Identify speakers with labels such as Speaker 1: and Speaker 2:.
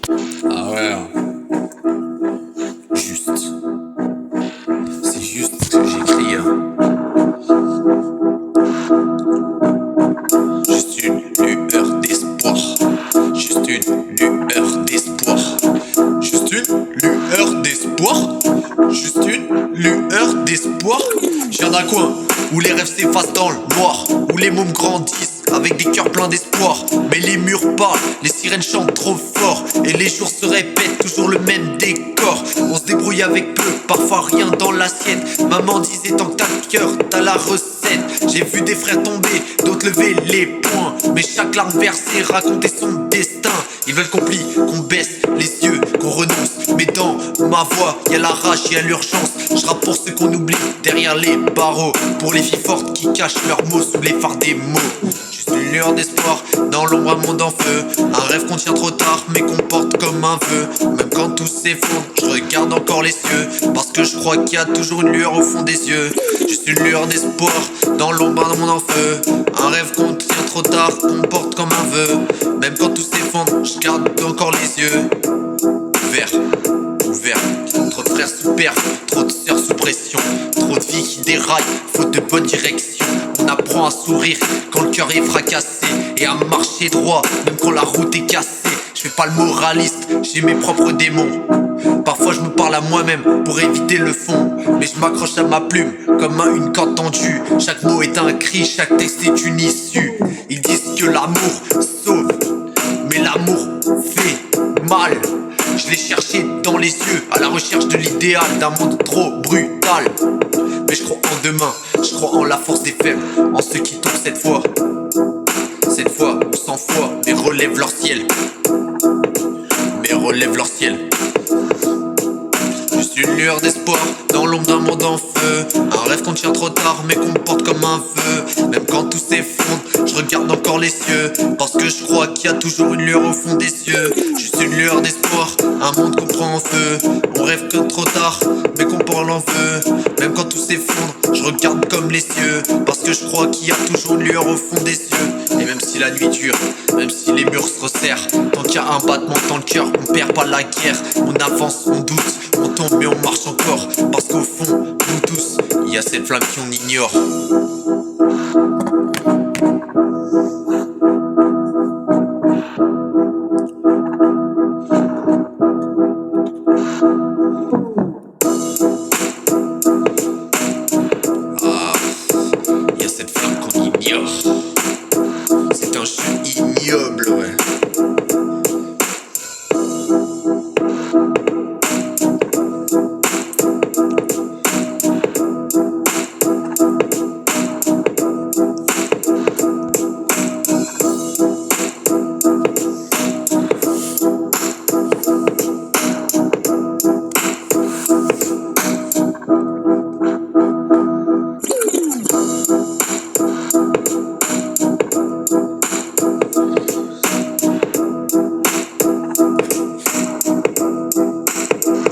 Speaker 1: Ah ouais, juste. C'est juste ce que j'écris. Juste une lueur d'espoir. Juste une lueur d'espoir. Juste une lueur d'espoir. Juste une lueur d'espoir. J'ai un coin où les rêves s'effacent dans le noir, où les mômes grandissent avec des cœurs pleins d'espoir. Mais les murs parlent, les sirènes chantent trop fort, et les jours se répètent, toujours le même décor. On se débrouille avec peu, parfois rien dans l'assiette. Maman disait tant que t'as le cœur, t'as la recette. J'ai vu des frères tomber, d'autres lever les poings, mais chaque larme versée racontait son destin. Ils veulent qu'on plie, qu'on baisse les yeux, qu'on renonce. Mais dans ma voix, y'a la rage, y'a l'urgence. Je rappe pour ceux qu'on oublie derrière les barreaux, pour les filles fortes qui cachent leurs mots sous les phares des mots. Juste une lueur d'espoir, dans l'ombre un monde en feu. Un rêve qu'on tient trop tard, mais qu'on porte comme un vœu. Même quand tout s'effondre, je regarde encore les cieux, parce que je crois qu'il y a toujours une lueur au fond des yeux. Juste une lueur d'espoir, dans l'ombre un monde en feu. Un rêve qu'on tient trop tard, qu'on porte comme un vœu. Même quand tout s'effondre, je garde encore les yeux ouverts. Trop de frères sous perf, trop de sœurs sous pression, trop de vies qui déraillent, faute de bonne direction. On apprend à sourire quand le cœur est fracassé, et à marcher droit même quand la route est cassée. Je fais pas le moraliste, j'ai mes propres démons. Parfois je me parle à moi-même pour éviter le fond, mais je m'accroche à ma plume comme à une corde tendue. Chaque mot est un cri, chaque texte est une issue. Ils disent que l'amour sauve, mais l'amour fait mal. Je l'ai cherché dans les yeux, à la recherche de l'idéal, d'un monde trop brutal. Mais je crois en demain, je crois en la force des faibles, en ceux qui tombent cette fois ou 100 fois, mais relèvent leur ciel. Juste une lueur d'espoir, dans l'ombre d'un monde en feu. Un rêve qu'on tient trop tard, mais qu'on porte comme un vœu. Même quand tout s'effondre, je regarde encore les cieux, parce que je crois qu'il y a toujours une lueur au fond des cieux. Juste une lueur d'espoir, un monde qu'on prend en feu. On rêve que trop tard, mais qu'on parle en feu. Même quand tout s'effondre, je regarde comme les cieux, parce que je crois qu'il y a toujours une lueur au fond des cieux. Et même si la nuit dure, même si les murs se resserrent, tant qu'il y a un battement dans le cœur, on perd pas la guerre. On avance, on doute, on tombe mais on marche encore, parce qu'au fond, nous tous, il y a cette flamme qu'on ignore.